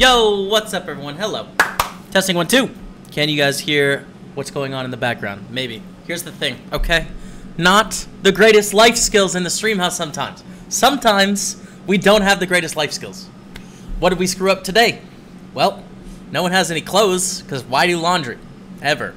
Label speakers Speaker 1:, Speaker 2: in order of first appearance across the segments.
Speaker 1: Yo, what's up everyone? Hello. Testing 1, 2. Can you guys hear what's going on in the background? Maybe. Here's the thing, okay? Not the greatest life skills in the stream house sometimes. Sometimes we don't have the greatest life skills. What did we screw up today? Well, no one has any clothes, because why do laundry? Ever.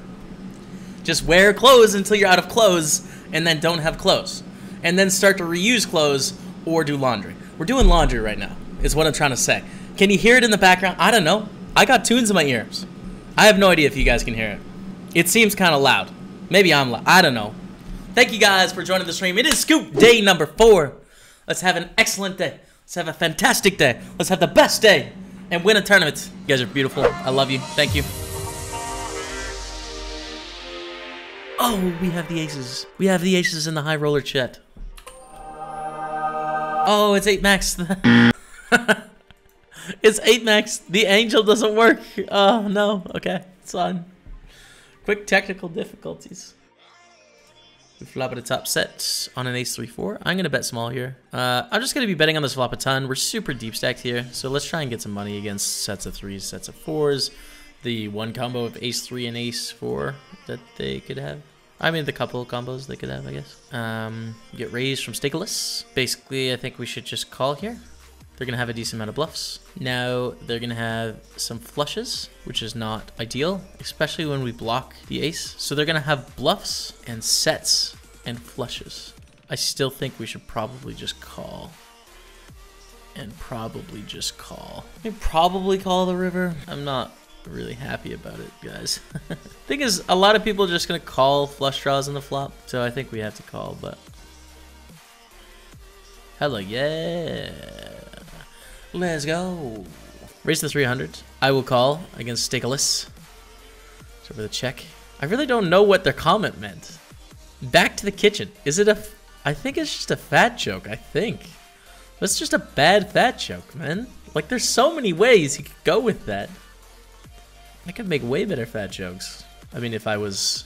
Speaker 1: Just wear clothes until you're out of clothes, and then don't have clothes. And then start to reuse clothes or do laundry. We're doing laundry right now, is what I'm trying to say. Can you hear it in the background? I don't know. I got tunes in my ears. I have no idea if you guys can hear it. It seems kind of loud. Maybe I'm loud. I don't know. Thank you guys for joining the stream. It is Scoop Day number 4. Let's have an excellent day. Let's have a fantastic day. Let's have the best day and win a tournament. You guys are beautiful. I love you. Thank you. Oh, we have the aces. We have the aces in the high roller chat. Oh, it's 8 max. It's 8 max. The angel doesn't work. Oh, no. Okay, it's fine. Quick technical difficulties. We flop at a top set on an ace 3-4. I'm going to bet small here. I'm just going to be betting on this flop a ton. We're super deep stacked here. So let's try and get some money against sets of 3s, sets of 4s. The one combo of ace 3 and ace 4 that they could have. I mean, the couple combos they could have, I guess. Get raised from Stakeless. Basically, I think we should just call here. They're going to have a decent amount of bluffs. Now, they're going to have some flushes, which is not ideal, especially when we block the ace. So they're going to have bluffs and sets and flushes. I still think we should probably just call. And probably just call. I mean, probably call the river. I'm not really happy about it, guys. Thing is, a lot of people are just going to call flush draws in the flop. So I think we have to call, but... Hello, yeah. Let's go. Raise the 300. I will call against Stakeless. So for the check. I really don't know what their comment meant. Back to the kitchen. Is it a... I think it's just a fat joke, I think. That's just a bad fat joke, man. Like, there's so many ways you could go with that. I could make way better fat jokes. I mean, if I was,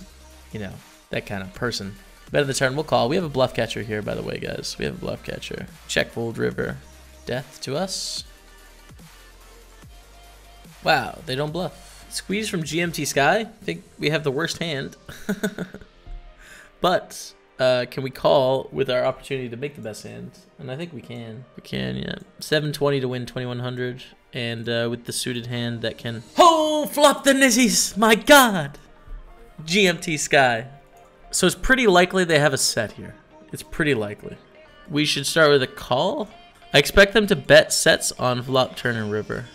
Speaker 1: you know, that kind of person. Bet of the turn, we'll call. We have a bluff catcher here, by the way, guys. We have a bluff catcher. Check fold river. Death to us. Wow, they don't bluff. Squeeze from GMT Sky. I think we have the worst hand. But can we call with our opportunity to make the best hand? And I think we can. We can, yeah. 720 to win 2100. And with the suited hand that can... Oh, flop the nizzies! My God! GMT Sky. So it's pretty likely they have a set here. It's pretty likely. We should start with a call. I expect them to bet sets on flop, turn, and river.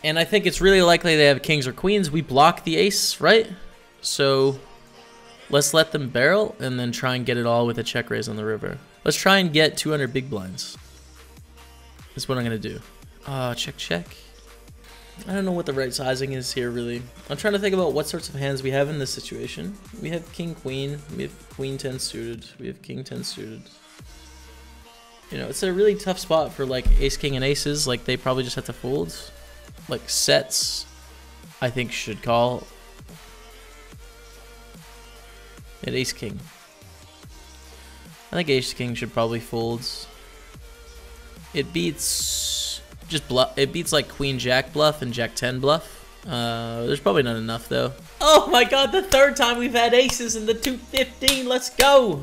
Speaker 1: And I think it's really likely they have kings or queens. We block the ace, right? So let's let them barrel and then try and get it all with a check raise on the river. Let's try and get 200 big blinds. That's what I'm going to do. Check, check. I don't know what the right sizing is here, really. I'm trying to think about what sorts of hands we have in this situation. We have king, queen. We have queen 10 suited. We have king 10 suited. You know, it's a really tough spot for, like, ace, king, and aces. Like, they probably just have to fold. Like, sets, I think, should call. And ace, king. I think ace, king should probably fold. It beats just bluff. It beats, like, queen, jack bluff and jack 10 bluff. There's probably not enough, though. Oh, my God, the third time we've had aces in the 215. Let's go.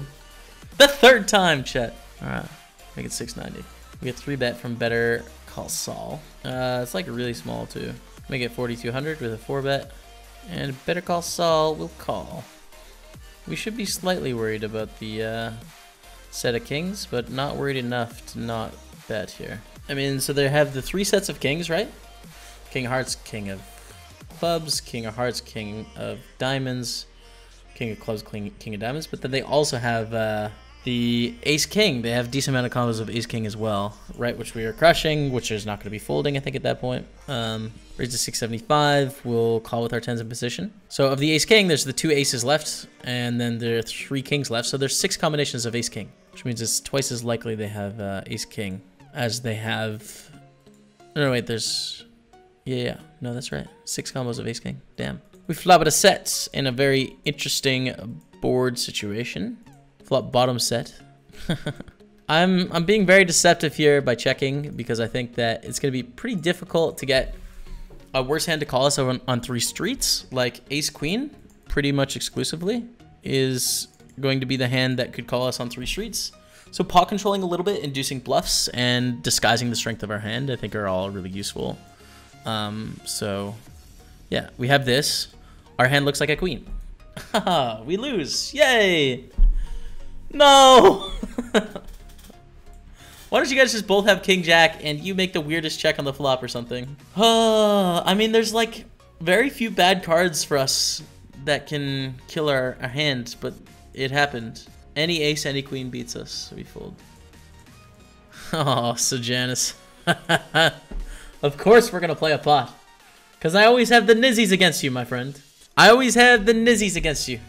Speaker 1: The third time, chat. All right. Make it 690. We get 3-bet from better call Saul. It's like really small too. Make it 4200 with a 4-bet. And better call Saul will call. We should be slightly worried about the set of kings, but not worried enough to not bet here. I mean, so they have the 3 sets of kings, right? King of hearts, king of clubs, king of hearts, king of diamonds, king of clubs, king of diamonds. But then they also have the ace-king. They have a decent amount of combos of ace-king as well, right? Which we are crushing, which is not going to be folding, I think, at that point. Raise to 675. We'll call with our 10s in position. So of the ace-king, there's the 2 aces left, and then there are 3 kings left. So there's 6 combinations of ace-king, which means it's twice as likely they have ace-king as they have... No, wait, there's... Yeah, no, that's right. 6 combos of ace-king. Damn. We flop at a set in a very interesting board situation. Flop bottom set. I'm being very deceptive here by checking because I think that it's going to be pretty difficult to get a worse hand to call us on 3 streets. Like ace queen, pretty much exclusively, is going to be the hand that could call us on 3 streets. So pot controlling a little bit, inducing bluffs, and disguising the strength of our hand, I think are all really useful. So yeah, we have this. Our hand looks like a queen. Haha, we lose. Yay! No! Why don't you guys just both have king jack and you make the weirdest check on the flop or something? I mean, there's like very few bad cards for us that can kill our hand, but it happened. Any ace, any queen beats us, so we fold. Oh, so Janice. Of course we're gonna play a pot. Because I always have the nizzies against you, my friend. I always have the nizzies against you.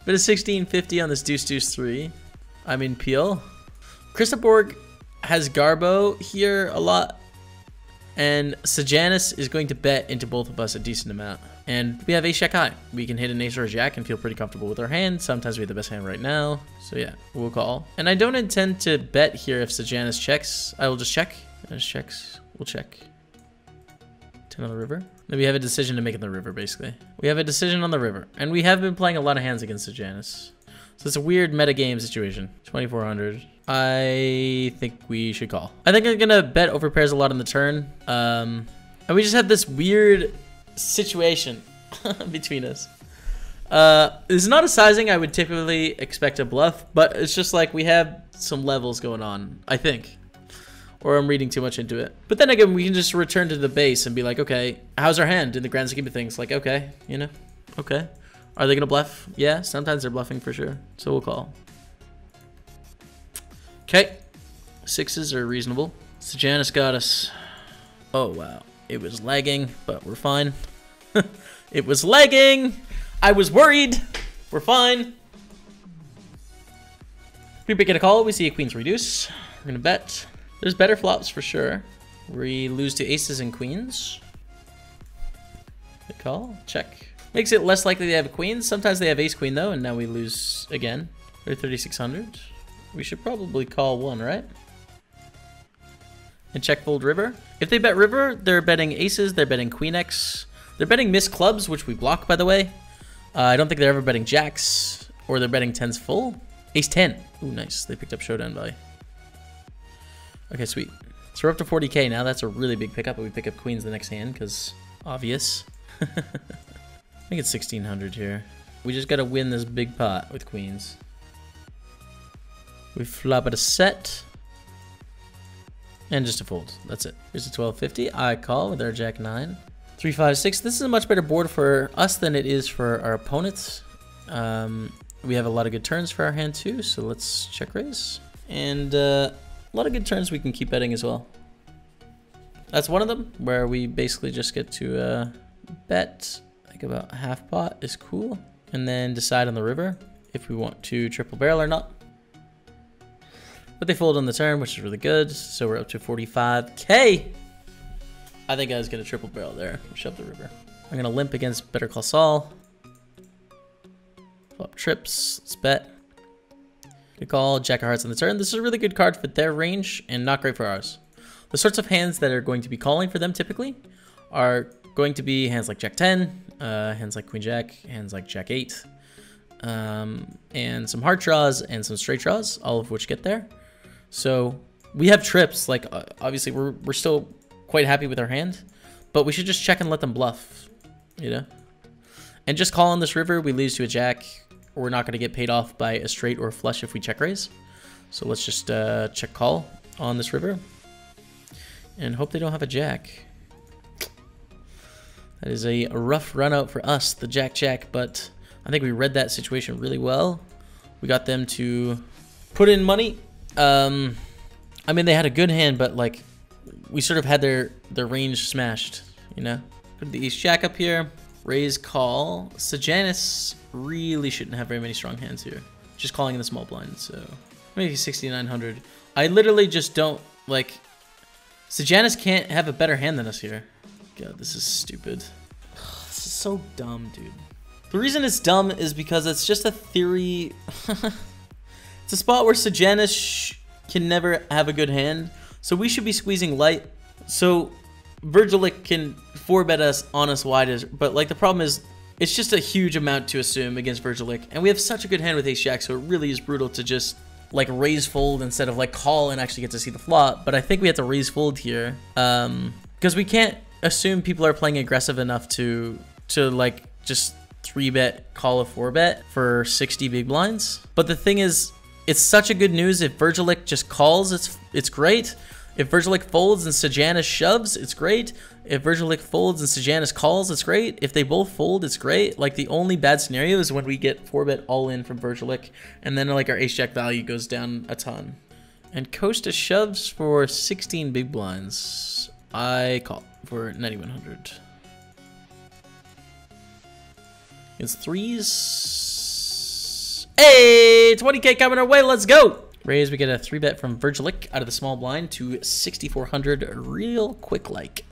Speaker 1: Bit of 1650 on this deuce deuce 3. I mean peel. Christaborg has Garbo here a lot, and Sejanus is going to bet into both of us a decent amount. And we have ace jack high. We can hit an ace or a jack and feel pretty comfortable with our hand. Sometimes we have the best hand right now. So yeah, we'll call. And I don't intend to bet here if Sejanus checks. I will just check. As checks, we'll check. 10 on the river. Then we have a decision to make in the river, basically. We have a decision on the river. And we have been playing a lot of hands against Sejanus. So it's a weird meta game situation. 2400. I think we should call. I think I'm gonna bet over pairs a lot on the turn. And we just have this weird situation between us. This is not a sizing I would typically expect to bluff, but it's just like we have some levels going on, I think. Or I'm reading too much into it. But then again, we can just return to the base and be like, okay, how's our hand in the grand scheme of things? Like, okay, you know, okay. Are they gonna bluff? Yeah, sometimes they're bluffing for sure. So we'll call. Okay, 6s are reasonable. Sejanus got us. Oh, wow. It was lagging, but we're fine. It was lagging. I was worried. We're fine. We pick it a call. We see a queen's reduce. We're gonna bet. There's better flops for sure. We lose to aces and queens. Good call. Check. Makes it less likely they have queens. Sometimes they have ace queen though, and now we lose again. They're 3600. We should probably call one, right? And check fold river. If they bet river, they're betting aces, they're betting queen x. They're betting missed clubs, which we block, by the way. I don't think they're ever betting jacks, or they're betting 10s full. Ace 10. Ooh, nice. They picked up showdown value. Okay, sweet. So we're up to 40k now. That's a really big pickup, but we pick up queens the next hand, because obvious. I think it's 1600 here. We just got to win this big pot with queens. We flop at a set. And just a fold. That's it. Here's a 1250. I call with our jack 9. 3, 5, 6. This is a much better board for us than it is for our opponents. We have a lot of good turns for our hand too, so let's check raise. And a lot of good turns we can keep betting as well. That's one of them, where we basically just get to bet. I think about half pot is cool. And then decide on the river if we want to triple barrel or not. But they fold on the turn, which is really good. So we're up to 45k. I think I was going to triple barrel there. Shove the river. I'm going to limp against Better Call Saul. Flop trips. Let's bet. Good call. Jack of hearts on the turn. This is a really good card for their range and not great for ours. The sorts of hands that are going to be calling for them typically are going to be hands like Jack 10, hands like Queen Jack, hands like Jack 8, and some hard draws and some straight draws, all of which get there. So we have trips, like obviously we're still quite happy with our hand, but we should just check and let them bluff, you know? And just call on this river, we lose to a jack, we're not gonna get paid off by a straight or a flush if we check raise. So let's just check call on this river and hope they don't have a jack. That is a rough run out for us, the jack, but I think we read that situation really well. We got them to put in money. I mean, they had a good hand, but like we sort of had their range smashed, you know? Put the ace jack up here. Raise call. Sejanus really shouldn't have very many strong hands here. Just calling in the small blind, so maybe 6,900. I literally just don't like. Sejanus can't have a better hand than us here. God, this is stupid. This is so dumb, dude. The reason it's dumb is because it's just a theory. It's a spot where Sejanus can never have a good hand, so we should be squeezing light. So Virgilic can 4-bet us on us wide, but like the problem is it's just a huge amount to assume against Virgilic, and we have such a good hand with Ace Jack, so it really is brutal to just like raise fold instead of like call and actually get to see the flop. But I think we have to raise fold here because we can't assume people are playing aggressive enough to like just 3-bet call a 4-bet for 60 big blinds. But the thing is, it's such a good news if Virgilic just calls, it's great. If Virgilic folds and Sejanus shoves, it's great. If Virgilic folds and Sejanus calls, it's great. If they both fold, it's great. Like the only bad scenario is when we get 4-bet all in from Virgilic, and then like our Ace Jack value goes down a ton. And Costa shoves for 16 big blinds. I call for 9,100. It's threes. Hey, 20K coming our way. Let's go. Raise, we get a 3-bet from Virgilic out of the small blind to 6,400 real quick like.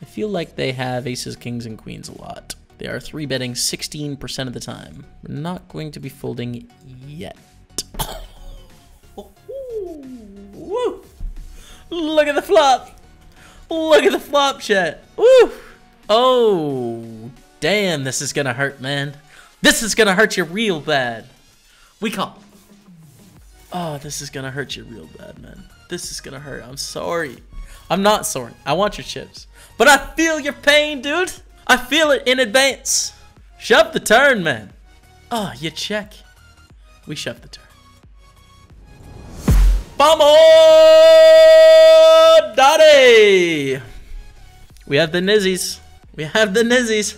Speaker 1: I feel like they have aces, kings, and queens a lot. They are 3-betting 16% of the time. We're not going to be folding yet. Woo! Look at the flop. Look at the flop, chat. Woo! Oh, damn, this is gonna hurt, man. This is gonna hurt you real bad. We call. Oh, this is gonna hurt you real bad, man. This is gonna hurt. I'm sorry. I'm not sorry. I want your chips. But I feel your pain, dude. I feel it in advance. Shove the turn, man. Oh, you check. We shove the turn. Vamos, Daddy. We have the nizzies. We have the nizzies.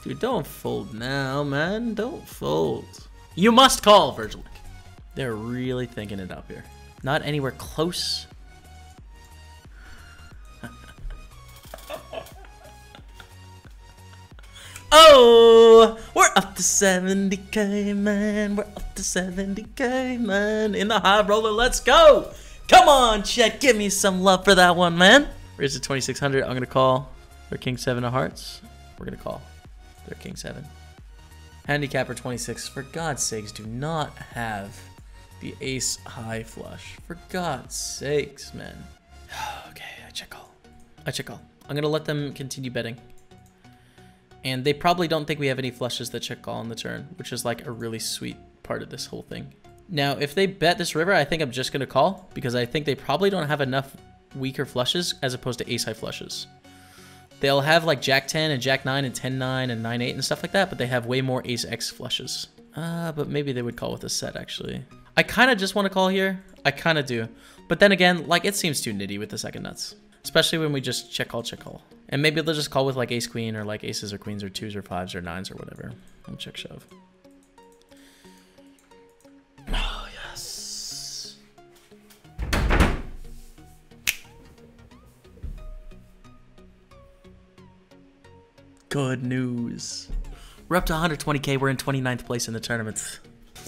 Speaker 1: Dude, don't fold now, man. Don't fold. You must call, Virgilic. They're really thinking it up here. Not anywhere close. Oh, we're up to 70K, man. We're up to 70K, man. In the high roller, let's go. Come on, Chet. Give me some love for that one, man. Raise to 2,600. I'm going to call. Their King 7 of hearts. We're going to call. Their King 7. Handicapper 26. For God's sakes, do not have the ace high flush. For God's sakes, man. Okay, I check call. I check call. I'm going to let them continue betting. And they probably don't think we have any flushes that check call on the turn, which is like a really sweet part of this whole thing. Now, if they bet this river, I think I'm just going to call because I think they probably don't have enough weaker flushes as opposed to ace high flushes. They'll have like Jack 10 and Jack 9 and 10 9 and 9 8 and stuff like that, but they have way more ace X flushes. But maybe they would call with a set actually. I kind of just want to call here. I kind of do. But then again, like it seems too nitty with the second nuts. Especially when we just check call, check call. And maybe they'll just call with like ace queen or like aces or queens or 2s or 5s or 9s or whatever. And check shove. Oh, yes. Good news. We're up to 120K. We're in 29th place in the tournament.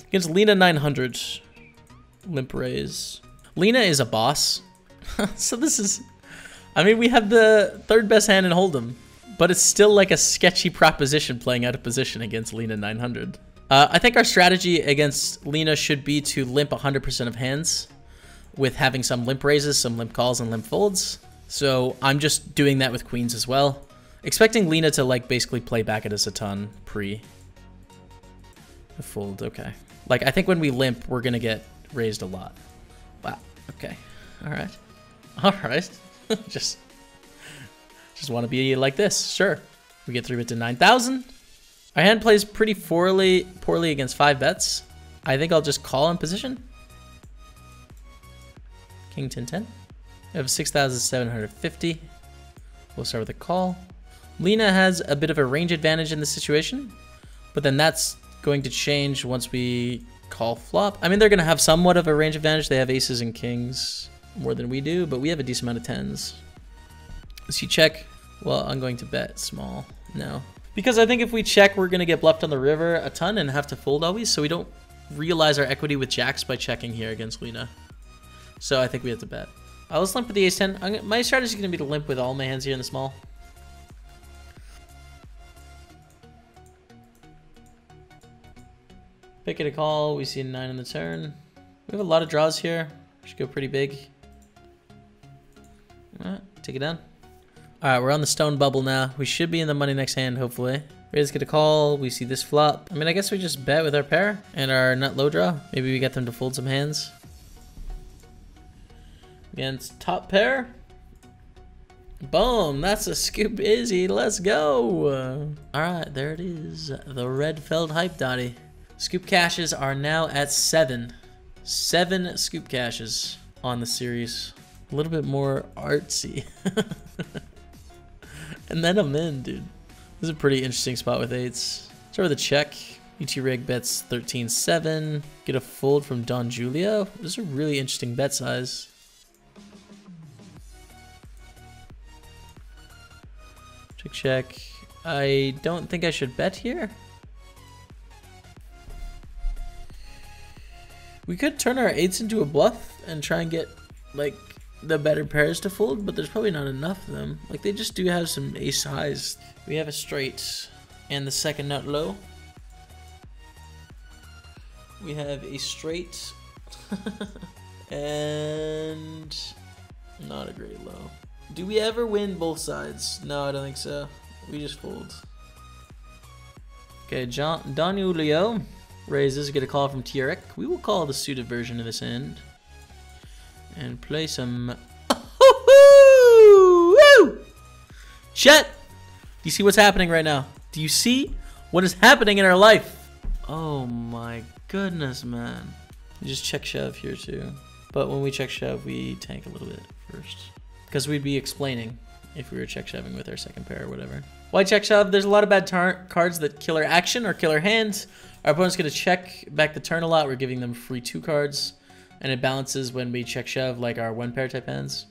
Speaker 1: Against Lena 900. Limp raise. Lena is a boss. So this is... I mean, we have the third best hand in Hold'em, but it's still like a sketchy proposition playing out of position against Lena 900. I think our strategy against Lena should be to limp 100% of hands with having some limp raises, some limp calls, and limp folds. So I'm just doing that with queens as well. Expecting Lena to like basically play back at us a ton pre. A fold, okay. Like I think when we limp, we're gonna get raised a lot. Wow, okay, all right. All right. just want to be like this. Sure. We get 3-bet to 9,000. Our hand plays pretty poorly against 5 bets. I think I'll just call in position. King 10-10. We have 6,750. We'll start with a call. Lena has a bit of a range advantage in this situation, but then that's going to change once we call flop. I mean, they're going to have somewhat of a range advantage. They have aces and kings more than we do, but we have a decent amount of 10s. Let's see, check. Well, I'm going to bet small. No. Because I think if we check, we're going to get bluffed on the river a ton and have to fold always, so we don't realize our equity with jacks by checking here against Lena. So I think we have to bet. Let's limp with the ace-10. My strategy is going to be to limp with all my hands here in the small. Pick it a call. We see a 9 on the turn. We have a lot of draws here. Should go pretty big. Alright, take it down. Alright, we're on the stone bubble now. We should be in the money next hand, hopefully. Raise, get a call. We see this flop. I mean, I guess we just bet with our pair and our nut low draw. Maybe we get them to fold some hands. Against top pair. Boom, that's a scoop easy. Let's go. Alright, there it is. The red feld hype dotty. Scoop caches are now at 7. 7 scoop caches on the series. A little bit more artsy. And then I'm in, dude. This is a pretty interesting spot with 8s. Start with a check. UT Rig bets 13-7. Get a fold from Don Julio. This is a really interesting bet size. Check, check. I don't think I should bet here. We could turn our 8s into a bluff and try and get, like, the better pairs to fold, but there's probably not enough of them. Like, they just do have some ace highs. We have a straight and the second nut low. We have a straight and not a great low. Do we ever win both sides? No, I don't think so. We just fold. Okay, Don Julio raises, get a call from Tierek. We will call the suited version of this end. And play some... Chet! Do you see what's happening right now? Do you see what is happening in our life? Oh my goodness, man. We just check shove here too. But when we check shove, we tank a little bit first. Because we'd be explaining if we were check shoving with our second pair or whatever. Why check shove? There's a lot of bad cards that kill our action or kill our hand. Our opponent's going to check back the turn a lot. We're giving them free 2 cards. And it balances when we check shove like our 1-pair type hands.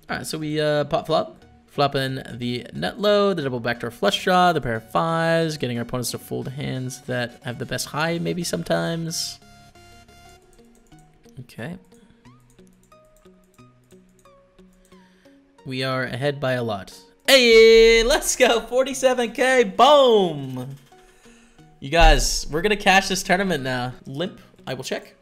Speaker 1: Alright, so we pot flop. Flop in the nut low, the double backdoor flush draw, the pair of 5s, getting our opponents to fold hands that have the best high maybe sometimes. Okay. We are ahead by a lot. Hey, let's go, 47K, boom! You guys, we're gonna cash this tournament now. Limp, I will check.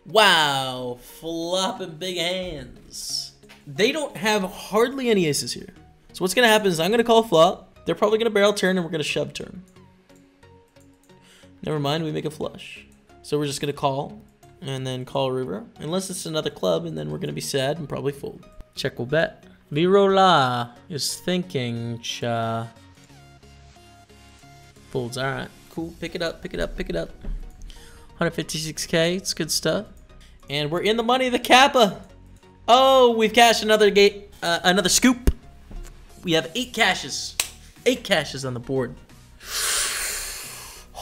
Speaker 1: Wow, flopping big hands. They don't have hardly any aces here. So what's gonna happen is I'm gonna call flop. They're probably gonna barrel turn and we're gonna shove turn. Never mind, we make a flush. So we're just gonna call and then call river. Unless it's another club and then we're gonna be sad and probably fold. Check will bet. Virola is thinking cha. Folds, alright. Cool, pick it up, pick it up, pick it up. 156K, it's good stuff. And we're in the money, the Kappa. Oh, we've cashed another another scoop. We have 8 cashes. 8 cashes on the board.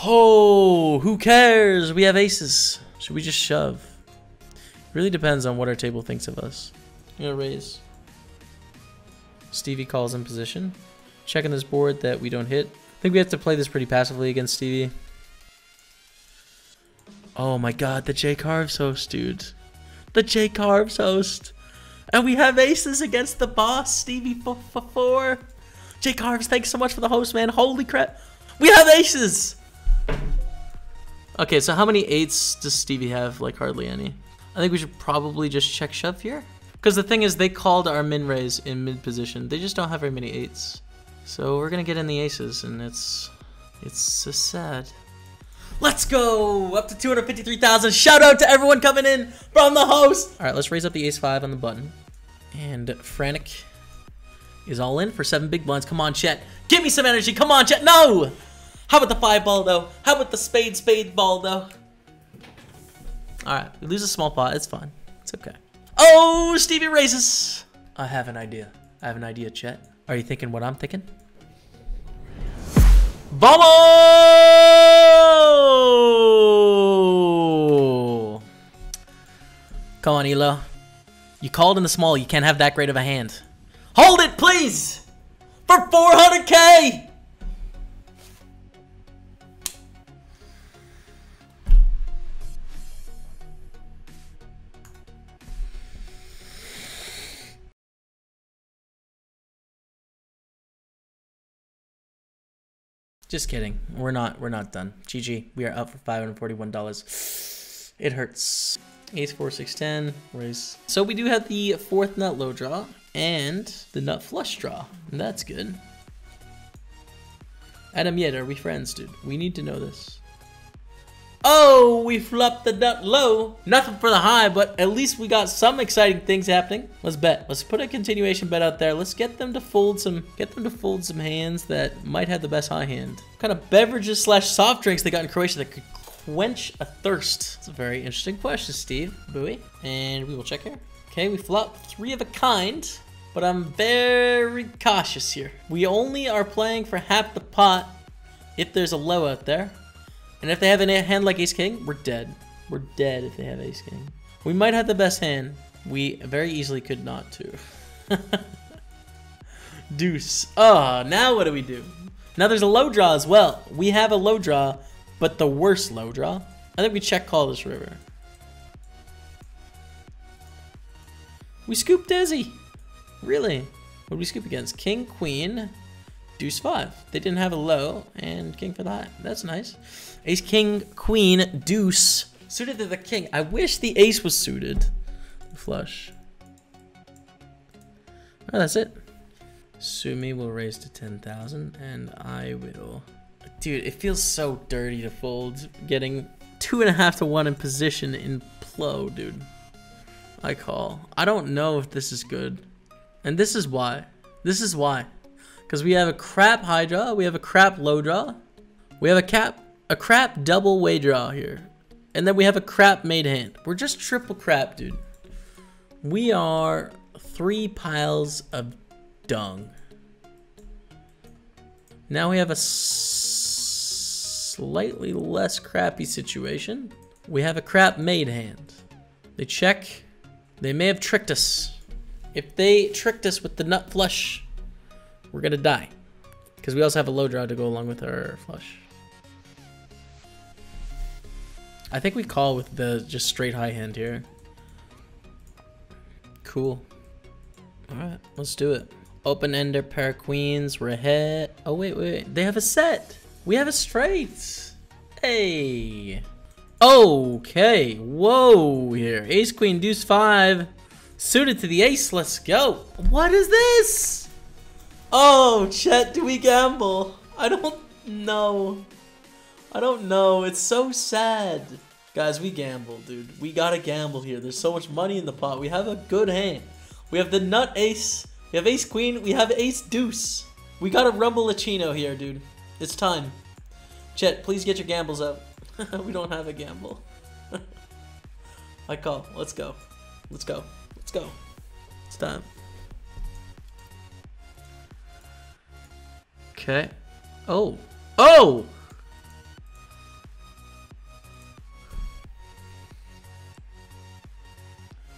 Speaker 1: Oh, who cares? We have aces. Should we just shove? Really depends on what our table thinks of us. I'm gonna raise. Stevie calls in position. Checking this board that we don't hit. I think we have to play this pretty passively against Stevie. Oh my god, the J Carves host, dude. The J Carves host. And we have aces against the boss, Stevie 4. J Carves, thanks so much for the host, man. Holy crap. We have aces! Okay, so how many 8s does Stevie have? Like, hardly any. I think we should probably just check shove here. Because the thing is, they called our min raise in mid position. They just don't have very many 8s. So we're gonna get in the aces, and it's so sad. Let's go! Up to 253,000. Shout out to everyone coming in from the host. All right, let's raise up the ace-5 on the button. And Frantic is all in for 7 big blinds. Come on, Chet. Give me some energy. Come on, Chet. No! How about the 5 ball, though? How about the spade ball, though? All right, we lose a small pot. It's fine. It's okay. Oh, Stevie raises. I have an idea. I have an idea, Chet. Are you thinking what I'm thinking? Vamos! Come on, Elo. You called in the small. You can't have that great of a hand. Hold it, please! For 400K! Just kidding. We're not done. GG. We are up for $541. It hurts. Ace 4 6 10 raise. So we do have the fourth nut low draw and the nut flush draw. And that's good. Adam Yet, are we friends, dude? We need to know this. Oh, we flopped the nut low. Nothing for the high, but at least we got some exciting things happening. Let's bet. Let's put a continuation bet out there. Let's get them to fold some hands that might have the best high hand. What kind of beverages / soft drinks they got in Croatia that could quench a thirst? It's a very interesting question, Steve. Buoy. And we will check here. Okay, we flop 3 of a kind, but I'm very cautious here. We only are playing for half the pot if there's a low out there. And if they have a hand like Ace King, we're dead. We're dead if they have Ace King. We might have the best hand. We very easily could not too. Deuce. Oh, now what do we do? Now there's a low draw as well. We have a low draw, but the worst low draw. I think we check call this river. We scoop Desi. Really? What did we scoop against? King, Queen, Deuce 5. They didn't have a low, and King for the high. That's nice. Ace, King, Queen, Deuce. Suited to the King. I wish the Ace was suited. Flush. Oh, that's it. Sumi will raise to 10,000, and I will... Dude, it feels so dirty to fold. Getting 2.5 to 1 in position in Plo, dude. I call. I don't know if this is good. And this is why. This is why. Because we have a crap high draw, we have a crap low draw, we have a crap double way draw here, and then we have a crap made hand. We're just triple crap, dude. We are 3 piles of dung. Now we have a slightly less crappy situation. We have a crap made hand. They check. They may have tricked us. If they tricked us with the nut flush, we're gonna die. Because we also have a low draw to go along with our flush. I think we call with the just straight high hand here. Cool. Alright, let's do it. Open ender, pair of queens, we're ahead. Oh, wait. They have a set. We have a straight. Hey. Okay. Whoa here. Ace, Queen, Deuce 5. Suited to the ace. Let's go. What is this? Oh, Chet, do we gamble? I don't know. I don't know. It's so sad. Guys, we gamble, dude. We gotta gamble here. There's so much money in the pot. We have a good hand. We have the nut ace. We have ace queen. We have ace deuce. We gotta rumble a chino here, dude. It's time. Chet, please get your gambles out. We don't have a gamble. I call. Let's go. Let's go. Let's go. It's time. Okay. Oh. Oh!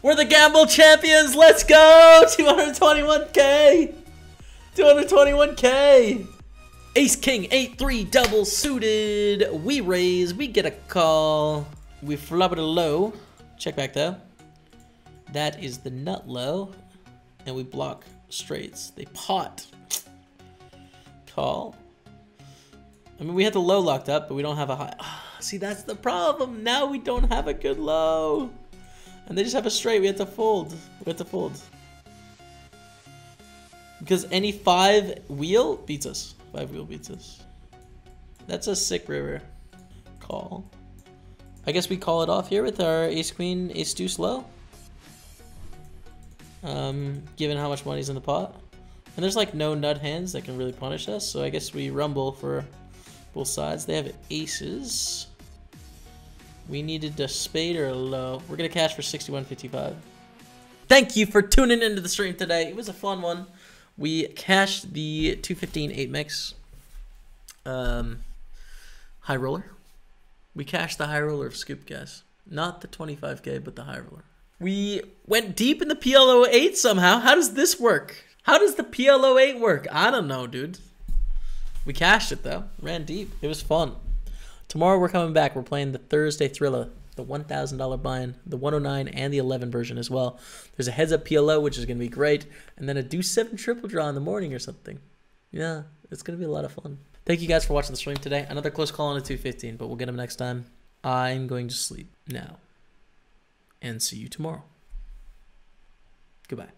Speaker 1: We're the gamble champions. Let's go. 221K. 221K. Ace, King, 8-3, double suited. We raise. We get a call. We flop it a low. Check back though. That is the nut low. And we block straights. They pot. Call. I mean, we had the low locked up, but we don't have a high. Oh, see, that's the problem. Now we don't have a good low. And they just have a straight. We have to fold. We have to fold. Because any 5 wheel beats us. 5 wheel beats us. That's a sick river. Call. I guess we call it off here with our ace queen, ace deuce low. Given how much money's in the pot. And there's like no nut hands that can really punish us. So I guess we rumble for both sides. They have aces. We needed a spade or a low. We're going to cash for 61.55. Thank you for tuning into the stream today. It was a fun one. We cashed the 215 8 mix high roller. We cashed the high roller of Scoop Gas. Not the 25K, but the high roller. We went deep in the PLO 8 somehow. How does this work? How does the PLO 8 work? I don't know, dude. We cashed it, though. Ran deep. It was fun. Tomorrow we're coming back. We're playing the Thursday Thriller, the $1,000 buy-in, the 109 and the 11 version as well. There's a heads-up PLO, which is going to be great, and then a Deuce 7 triple draw in the morning or something. Yeah, it's going to be a lot of fun. Thank you guys for watching the stream today. Another close call on a 215, but we'll get him next time. I'm going to sleep now. And see you tomorrow. Goodbye.